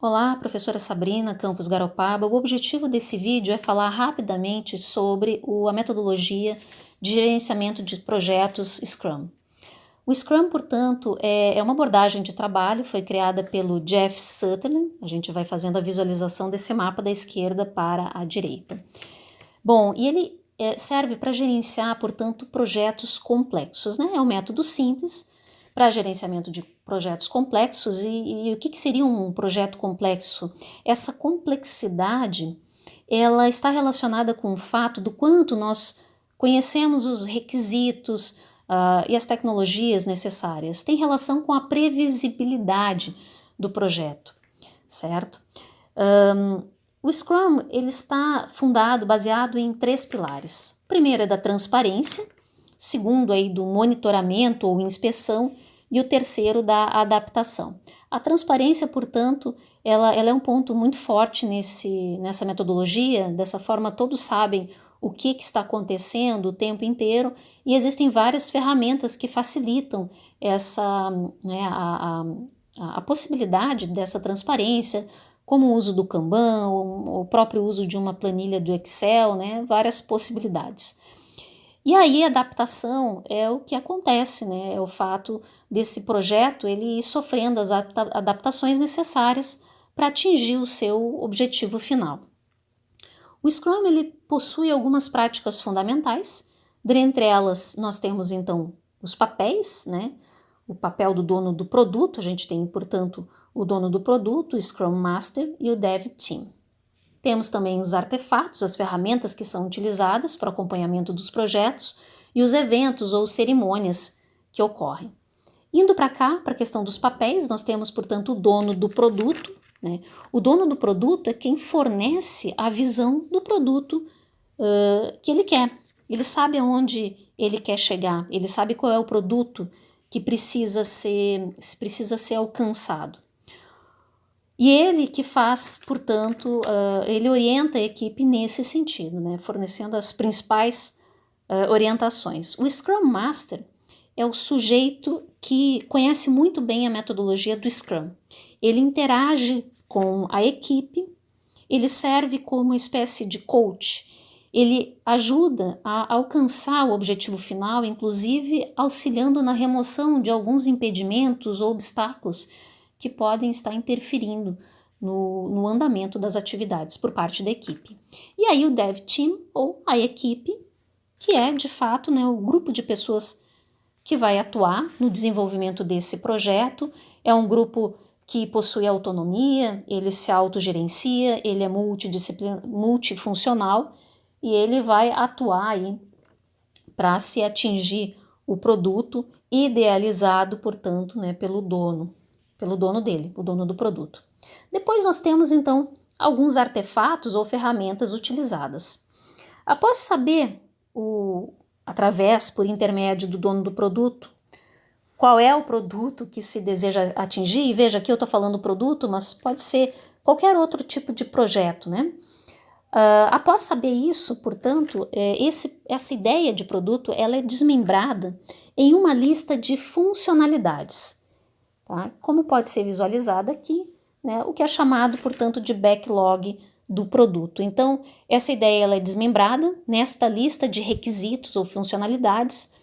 Olá, professora Sabrina Campos Garopaba. O objetivo desse vídeo é falar rapidamente sobre a metodologia de gerenciamento de projetos Scrum. O Scrum, portanto, é uma abordagem de trabalho, foi criada pelo Jeff Sutherland. A gente vai fazendo a visualização desse mapa da esquerda para a direita. Bom, e ele serve para gerenciar, portanto, projetos complexos, né? É um método simples para gerenciamento de projetos complexos. E o que seria um projeto complexo? Essa complexidade, ela está relacionada com o fato do quanto nós conhecemos os requisitos e as tecnologias necessárias. Tem relação com a previsibilidade do projeto, certo? O Scrum ele está baseado em 3 pilares. O primeiro é da transparência, o segundo aí do monitoramento ou inspeção e o terceiro da adaptação. A transparência, portanto, ela é um ponto muito forte nessa metodologia. Dessa forma, todos sabem o que está acontecendo o tempo inteiro e existem várias ferramentas que facilitam a possibilidade dessa transparência, como o uso do Kanban, o próprio uso de uma planilha do Excel, né? Várias possibilidades. E aí a adaptação é o que acontece, né? É o fato desse projeto ele ir sofrendo as adaptações necessárias para atingir o seu objetivo final. O Scrum ele possui algumas práticas fundamentais. Dentre elas nós temos então os papéis, né? O papel do dono do produto, a gente tem, portanto, o dono do produto, o Scrum Master e o Dev Team. Temos também os artefatos, as ferramentas que são utilizadas para o acompanhamento dos projetos e os eventos ou cerimônias que ocorrem. Indo para cá, para a questão dos papéis, nós temos, portanto, o dono do produto, né? O dono do produto é quem fornece a visão do produto que ele quer. Ele sabe aonde ele quer chegar, ele sabe qual é o produto que precisa ser alcançado. E ele que faz, portanto, ele orienta a equipe nesse sentido, né, fornecendo as principais orientações. O Scrum Master é o sujeito que conhece muito bem a metodologia do Scrum. Ele interage com a equipe, ele serve como uma espécie de coach. Ele ajuda a alcançar o objetivo final, inclusive auxiliando na remoção de alguns impedimentos ou obstáculos que podem estar interferindo no andamento das atividades por parte da equipe. E aí o Dev Team, ou a equipe, que é de fato, né, o grupo de pessoas que vai atuar no desenvolvimento desse projeto, é um grupo que possui autonomia, ele se autogerencia, ele é multifuncional e ele vai atuar aí para se atingir o produto idealizado, portanto, né, pelo dono dele, o dono do produto. Depois nós temos, então, alguns artefatos ou ferramentas utilizadas. Após saber, por intermédio do dono do produto, qual é o produto que se deseja atingir, e veja aqui eu estou falando produto, mas pode ser qualquer outro tipo de projeto, né? Após saber isso, portanto, essa ideia de produto ela é desmembrada em uma lista de funcionalidades, tá? Como pode ser visualizado aqui, né, o que é chamado, portanto, de backlog do produto. Então, essa ideia ela é desmembrada nesta lista de requisitos ou funcionalidades,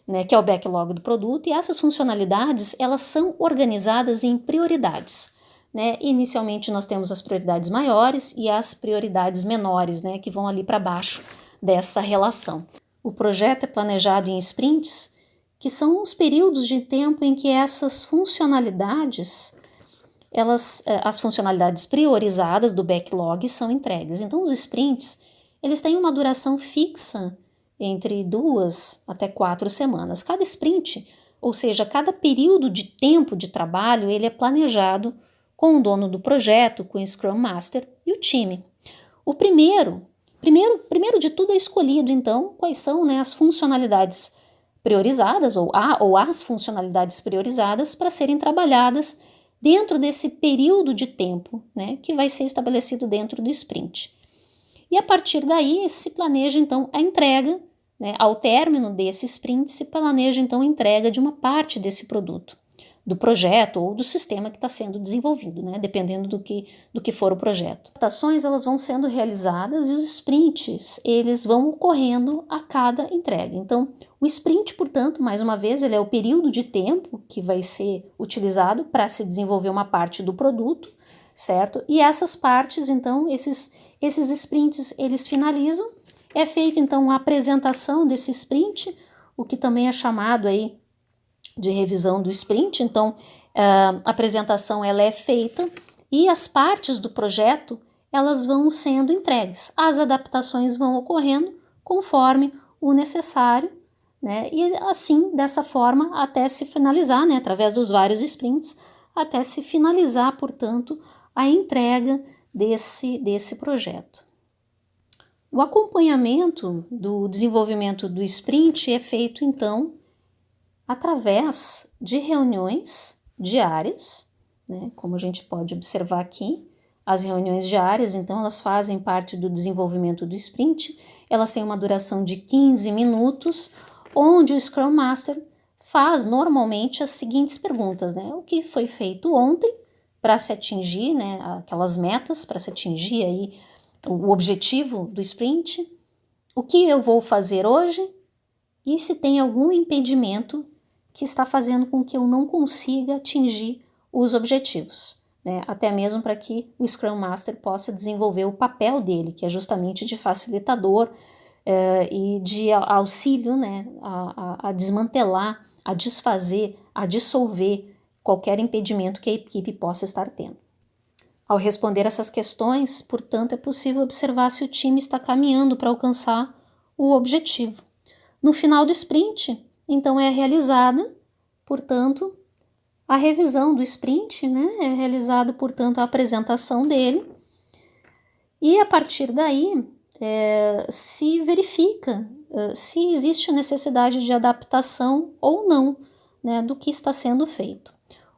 né, que é o backlog do produto, e essas funcionalidades elas são organizadas em prioridades. Né? Inicialmente nós temos as prioridades maiores e as prioridades menores, né, que vão ali para baixo dessa relação. O projeto é planejado em sprints, que são os períodos de tempo em que essas funcionalidades, as funcionalidades priorizadas do backlog são entregues. Então os sprints, eles têm uma duração fixa entre 2 até 4 semanas. Cada sprint, ou seja, cada período de tempo de trabalho, ele é planejado com o dono do projeto, com o Scrum Master e o time. O primeiro de tudo é escolhido, então, quais são, né, as funcionalidades priorizadas ou as funcionalidades priorizadas para serem trabalhadas dentro desse período de tempo, né, que vai ser estabelecido dentro do sprint. E a partir daí se planeja então a entrega, né, ao término desse sprint se planeja então a entrega de uma parte desse produto. do projeto ou do sistema que está sendo desenvolvido, né? Dependendo do que for o projeto. As adaptações elas vão sendo realizadas e os sprints eles vão ocorrendo a cada entrega. Então, o sprint, portanto, mais uma vez, ele é o período de tempo que vai ser utilizado para se desenvolver uma parte do produto, certo? E essas partes, então, esses sprints, eles finalizam. É feita, então, a apresentação desse sprint, o que também é chamado aí de revisão do sprint. Então, a apresentação ela é feita e as partes do projeto elas vão sendo entregues. As adaptações vão ocorrendo conforme o necessário, né? E assim, dessa forma, até se finalizar, né? Através dos vários sprints, até se finalizar, portanto, a entrega desse projeto. O acompanhamento do desenvolvimento do sprint é feito, então, através de reuniões diárias, né? Como a gente pode observar aqui, as reuniões diárias, então, elas fazem parte do desenvolvimento do sprint, elas têm uma duração de 15 minutos, onde o Scrum Master faz normalmente as seguintes perguntas, né? O que foi feito ontem para se atingir, né, aquelas metas, para se atingir aí o objetivo do sprint, o que eu vou fazer hoje e se tem algum impedimento que está fazendo com que eu não consiga atingir os objetivos, né? Até mesmo para que o Scrum Master possa desenvolver o papel dele, que é justamente de facilitador e de auxílio, né, a desmantelar, a desfazer, a dissolver qualquer impedimento que a equipe possa estar tendo. Ao responder essas questões, portanto, é possível observar se o time está caminhando para alcançar o objetivo. No final do sprint, então, é realizada, portanto, a revisão do sprint, né? É realizada, portanto, a apresentação dele e, a partir daí, se verifica se existe necessidade de adaptação ou não, né, do que está sendo feito.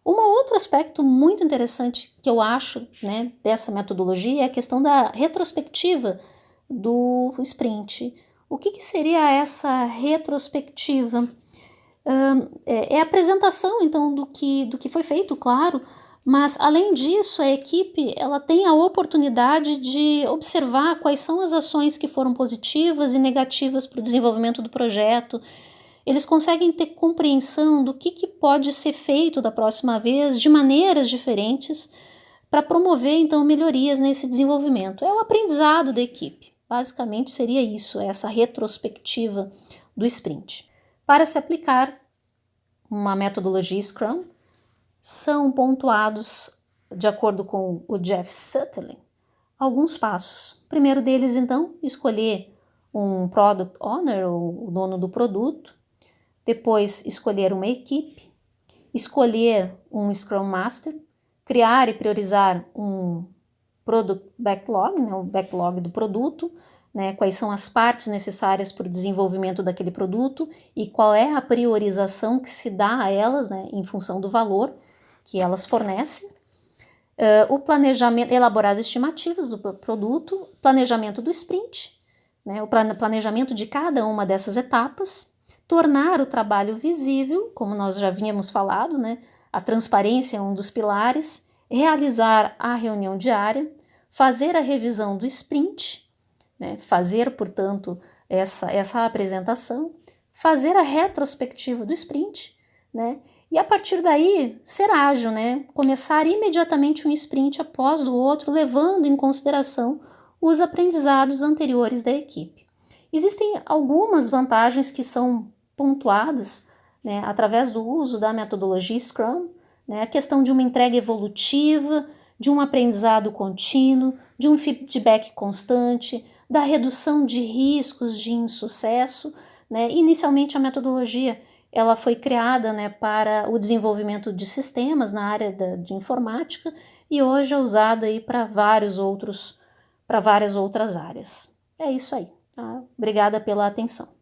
Um outro aspecto muito interessante que eu acho, né, dessa metodologia é a questão da retrospectiva do sprint. O que seria essa retrospectiva? É a apresentação, então, do que foi feito, claro, mas, além disso, a equipe ela tem a oportunidade de observar quais são as ações que foram positivas e negativas para o desenvolvimento do projeto. Eles conseguem ter compreensão do que pode ser feito da próxima vez de maneiras diferentes para promover, então, melhorias nesse desenvolvimento. É o aprendizado da equipe. Basicamente seria isso, essa retrospectiva do sprint. Para se aplicar uma metodologia Scrum, são pontuados, de acordo com o Jeff Sutherland, alguns passos. O primeiro deles, então, escolher um Product Owner, ou o dono do produto, depois escolher uma equipe, escolher um Scrum Master, criar e priorizar um Product Backlog, né, o backlog do produto, né, quais são as partes necessárias para o desenvolvimento daquele produto e qual é a priorização que se dá a elas, né, em função do valor que elas fornecem. O planejamento, elaborar as estimativas do produto, planejamento do sprint, né, o planejamento de cada uma dessas etapas, tornar o trabalho visível, como nós já vínhamos falado, né, a transparência é um dos pilares, realizar a reunião diária, fazer a revisão do sprint, né, fazer, portanto, essa apresentação, fazer a retrospectiva do sprint, né, e a partir daí ser ágil, né, começar imediatamente um sprint após o outro, levando em consideração os aprendizados anteriores da equipe. Existem algumas vantagens que são pontuadas, né, através do uso da metodologia Scrum, né, a questão de uma entrega evolutiva, de um aprendizado contínuo, de um feedback constante, da redução de riscos de insucesso, né. Inicialmente a metodologia ela foi criada, né, para o desenvolvimento de sistemas na área de informática e hoje é usada para várias outras áreas. É isso aí. Tá? Obrigada pela atenção.